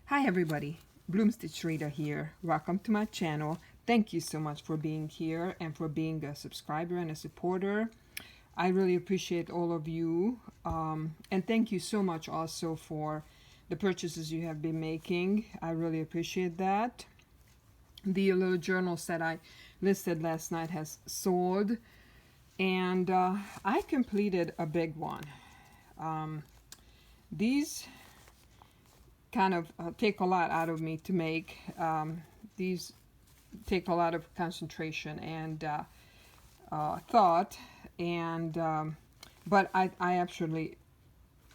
Hi everybody, Bloomstitch Rita here. Welcome to my channel. Thank you so much for being here and for being a subscriber and a supporter. I really appreciate all of you, and thank you so much also for the purchases you have been making. I really appreciate that. The little journals that I listed last night has sold, and I completed a big one. These kind of take a lot out of me to make. These take a lot of concentration and thought, and but I actually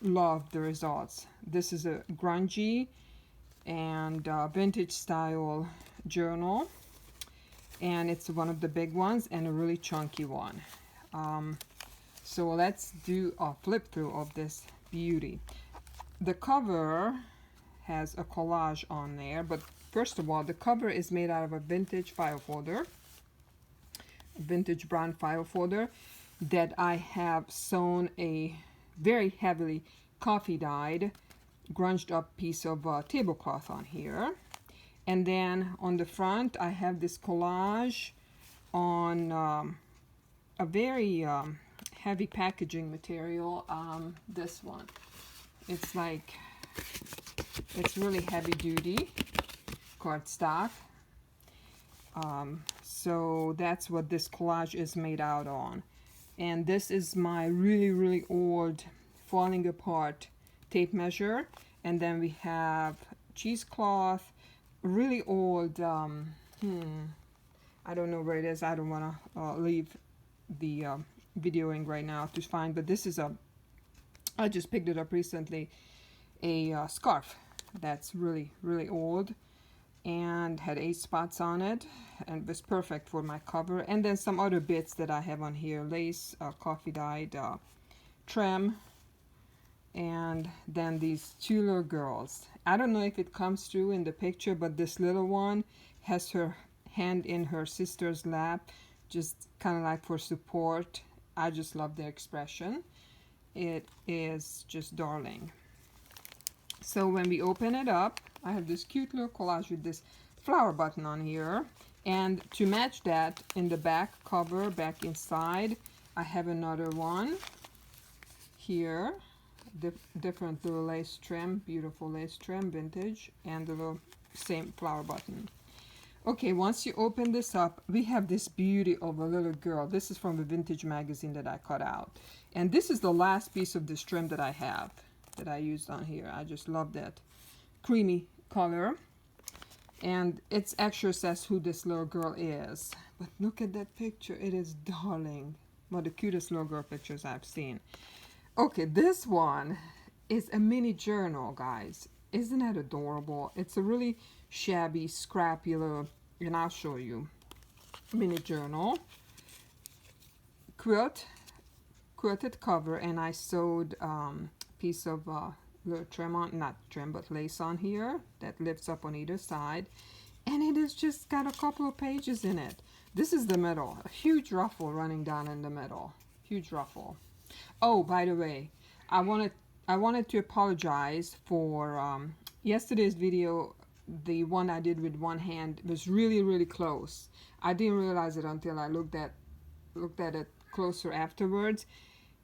love the results. This is a grungy and vintage style journal, and it's one of the big ones and a really chunky one. So let's do a flip through of this beauty. The cover has a collage on there, but first of all, the cover is made out of a vintage file folder, a vintage brown file folder that I have sewn a very heavily coffee dyed grunged up piece of tablecloth on here. And then on the front I have this collage on a very heavy packaging material. This one, it's like, it's really heavy duty cardstock. So that's what this collage is made out on. And this is my really old falling apart tape measure. And then we have cheesecloth, really old, I don't know where it is. I don't want to leave the videoing right now to find, but this is I just picked it up recently, a scarf that's really old and had 8 spots on it and was perfect for my cover. And then some other bits that I have on here: lace, coffee dyed trim, and then these 2 little girls. I don't know if it comes through in the picture, but this little one has her hand in her sister's lap, just kind of like for support. I just love their expression. It is just darling. So when we open it up, I have this cute little collage with this flower button on here, and to match that, in the back cover, back inside, I have another one here, different little lace trim, beautiful lace trim, vintage, and the little same flower button. Okay, once you open this up, we have this beauty of a little girl. This is from a vintage magazine that I cut out, and this is the last piece of this trim that I have, that I used on here. I just love that creamy color, and it actually says who this little girl is. But look at that picture, it is darling. One of the cutest little girl pictures I've seen. Okay, this one is a mini journal, guys. Isn't that adorable? It's a really shabby, scrappy little, and I'll show you, mini journal. Quilted cover, and I sewed piece of little trim on, not trim, but lace on here that lifts up on either side, and it has just got a couple of pages in it. This is the middle, a huge ruffle running down in the middle, huge ruffle. Oh, by the way, I wanted to apologize for yesterday's video. The one I did with one hand was really close. I didn't realize it until I looked at it closer afterwards,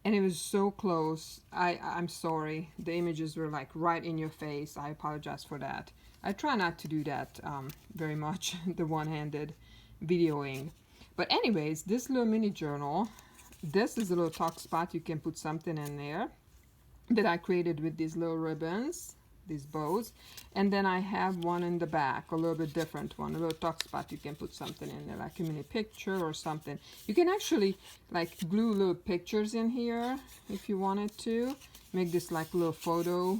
and it was so close. I'm sorry. The images were like right in your face. I apologize for that. I try not to do that very much, the one-handed videoing. But anyways, this little mini journal, this is a little tuck spot. You can put something in there that I created with these little ribbons, these bows. And then I have one in the back, a little bit different one, a little tuck spot. You can put something in there, like a mini picture or something. You can actually like glue little pictures in here if you wanted to. Make this like a little photo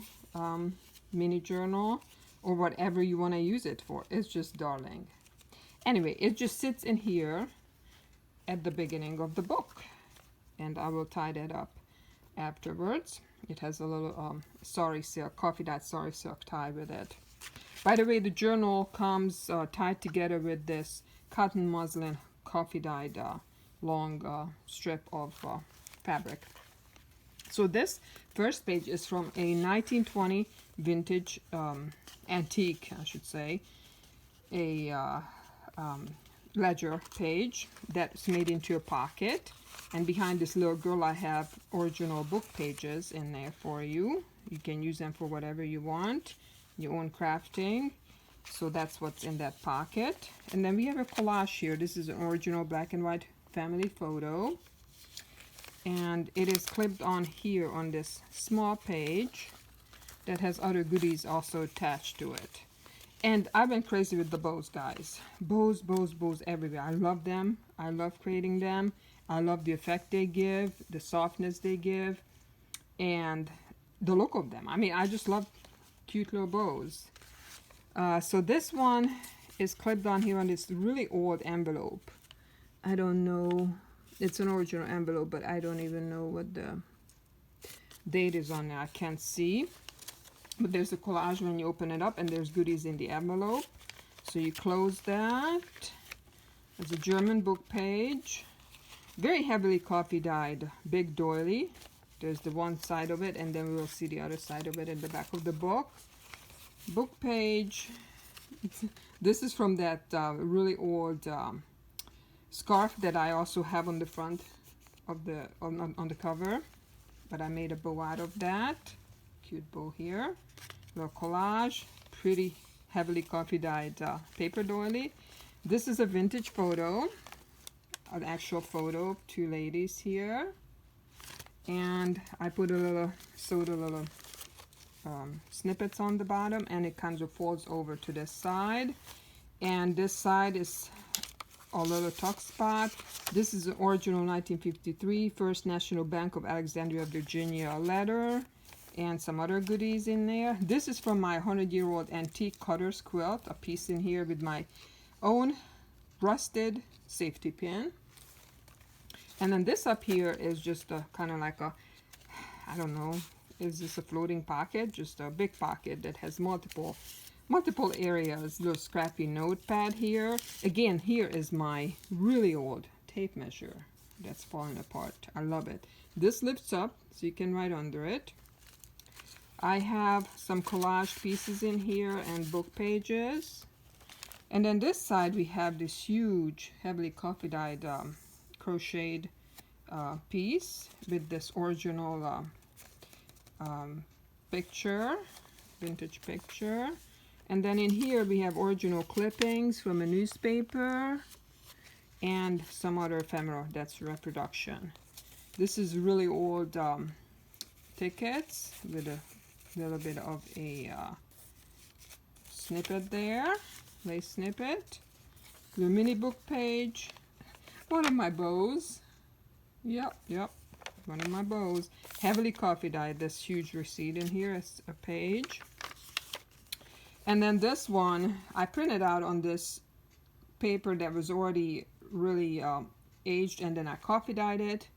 mini journal, or whatever you want to use it for. It's just darling. Anyway, it just sits in here at the beginning of the book, and I will tie that up afterwards. It has a little sari silk, coffee dyed sari silk tie with it. By the way, the journal comes tied together with this cotton muslin coffee dyed long strip of fabric. So this first page is from a 1920 vintage antique, I should say, a ledger page that's made into a pocket. And behind this little girl, I have original book pages in there for you. You can use them for whatever you want, your own crafting. So that's what's in that pocket. And then we have a collage here. This is an original black and white family photo. And it is clipped on here on this small page that has other goodies also attached to it. And I've been crazy with the bows, guys. Bows, bows, bows everywhere. I love them. I love creating them. I love the effect they give, the softness they give, and the look of them. I mean, I just love cute little bows. So this one is clipped on here on this really old envelope. I don't know. It's an original envelope, but I don't even know what the date is on there. I can't see. But there's a collage when you open it up, and there's goodies in the envelope. So you close that. There's a German book page. Very heavily coffee dyed big doily. There's the one side of it, and then we will see the other side of it in the back of the book. Book page. This is from that really old scarf that I also have on the front of the on the cover, but I made a bow out of that. Cute bow here. Little collage. Pretty heavily coffee dyed paper doily. This is a vintage photo, an actual photo of two ladies here, and I put sewed a little snippets on the bottom, and it kind of folds over to this side, and this side is a little tuck spot. This is an original 1953 First National Bank of Alexandria, Virginia letter, and some other goodies in there. This is from my 100-year-old antique cutter's quilt, a piece in here with my own rusted safety pin. And then this up here is just a kind of like a, I don't know, is this a floating pocket? Just a big pocket that has multiple areas. Little scrappy notepad here. Again, here is my really old tape measure that's falling apart. I love it. This lifts up so you can write under it. I have some collage pieces in here and book pages. And then this side we have this huge, heavily coffee dyed crocheted piece with this original picture, vintage picture. And then in here we have original clippings from a newspaper and some other ephemera that's reproduction. This is really old tickets with a little bit of a snippet there, lace snippet. The mini book page. One of my bows. Yep, one of my bows. Heavily coffee dyed. This huge receipt in here is a page. And then this one, I printed out on this paper that was already really aged, and then I coffee dyed it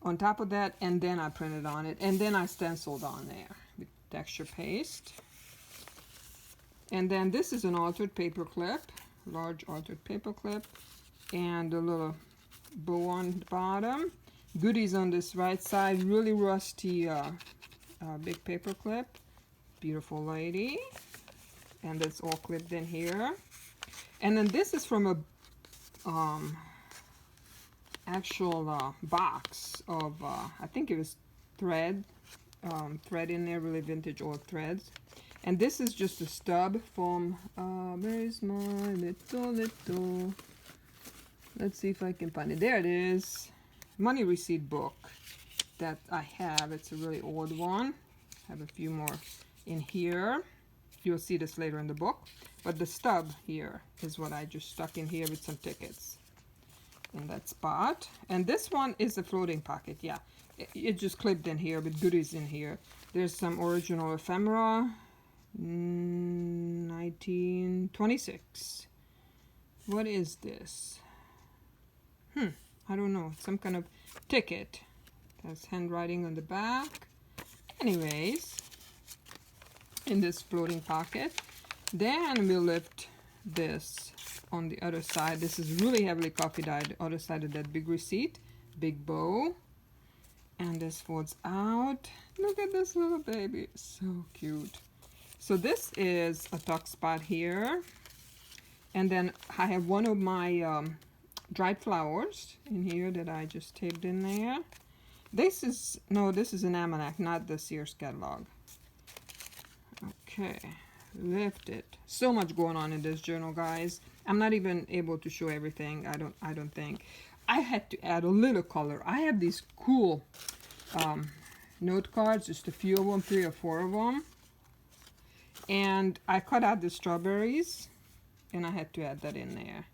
on top of that, and then I printed on it, and then I stenciled on there with texture paste. And then this is an altered paper clip, large altered paper clip, and a little bow on the bottom. Goodies on this right side, really rusty big paper clip. Beautiful lady. And it's all clipped in here. And then this is from a actual box of I think it was thread in there, really vintage old threads. And this is just a stub from where is my little, let's see if I can find it. There it is. Money receipt book that I have. It's a really old one. I have a few more in here. You'll see this later in the book, but the stub here is what I just stuck in here with some tickets in that spot. And this one is a floating pocket. Yeah, it just clipped in here with goodies in here. There's some original ephemera, 1926. What is this? I don't know. Some kind of ticket. There's handwriting on the back. Anyways, in this floating pocket. Then we'll lift this on the other side. This is really heavily coffee dyed, other side of that big receipt, big bow. And this folds out. Look at this little baby, so cute. So this is a tuck spot here. And then I have one of my dried flowers in here that I just taped in there. This is an almanac, not the Sears catalog. Okay, lift it. So much going on in this journal, guys. I'm not even able to show everything. I don't think. I had to add a little color. I have these cool note cards, just a few of them, 3 or 4 of them. And I cut out the strawberries, and I had to add that in there.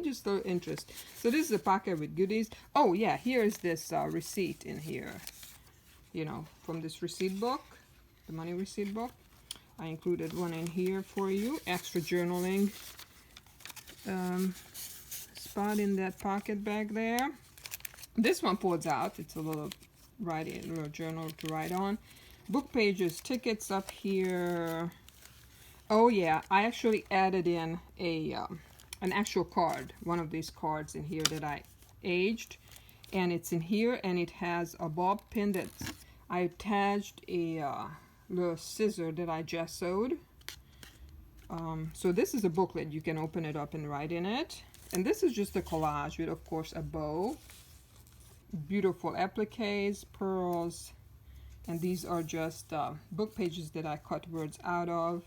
Just a little interest. So this is a pocket with goodies. Oh yeah, here's this receipt in here. You know, from this receipt book, the money receipt book. I included one in here for you. Extra journaling spot in that pocket bag there. This one folds out. It's a little little journal to write on. Book pages, tickets up here. Oh yeah, I actually added in a an actual card, one of these cards in here that I aged, and it's in here, and it has a bob pin that I attached a little scissor that I gessoed. So this is a booklet. You can open it up and write in it. And this is just a collage with, of course, a bow, beautiful appliques, pearls, and these are just book pages that I cut words out of.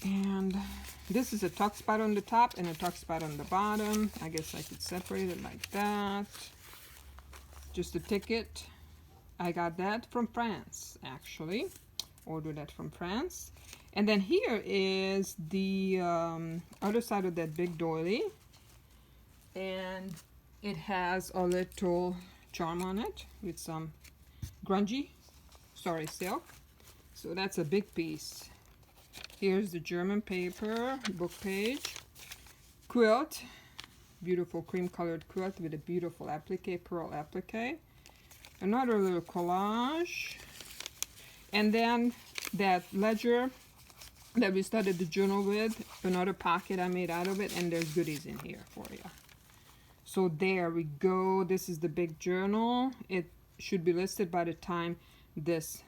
And this is a tuck spot on the top and a tuck spot on the bottom. I guess I could separate it like that. Just a ticket. I got that from France, actually. Ordered that from France. And then here is the other side of that big doily. And it has a little charm on it with some grungy, silk. So that's a big piece. Here's the German paper, book page, quilt, beautiful cream colored quilt with a beautiful applique, pearl applique. Another little collage. And then that ledger that we started the journal with, another pocket I made out of it, and there's goodies in here for you. So there we go. This is the big journal. It should be listed by the time this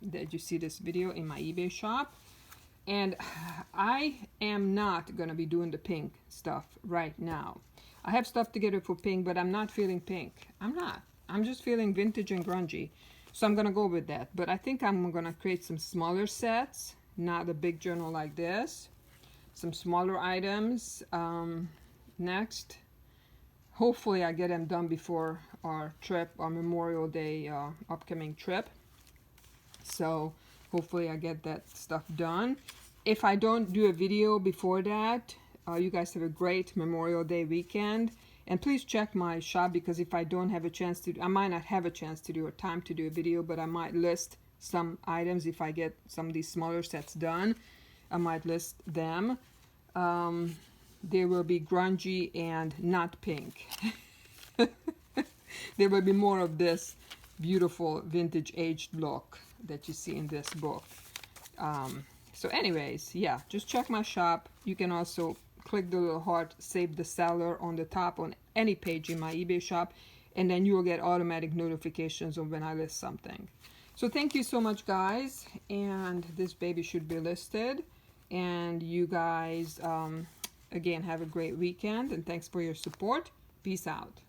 that you see this video in my eBay shop. And I am not gonna be doing the pink stuff right now. I have stuff together for pink, but I'm not feeling pink. I'm not. I'm just feeling vintage and grungy. So I'm gonna go with that. But I think I'm gonna create some smaller sets, not a big journal like this. Some smaller items next. Hopefully I get them done before our trip, our Memorial Day upcoming trip. So hopefully I get that stuff done. If I don't do a video before that, you guys have a great Memorial Day weekend. And please check my shop, because if I don't have a chance to, I might not have a chance to do or time to do a video, but I might list some items. If I get some of these smaller sets done, I might list them. They will be grungy and not pink. There will be more of this beautiful vintage aged look that you see in this book. So anyways, yeah, just check my shop. You can also click the little heart, save the seller on the top on any page in my eBay shop, and then you will get automatic notifications of when I list something. So thank you so much, guys, and this baby should be listed. And you guys, again, have a great weekend, and thanks for your support. Peace out.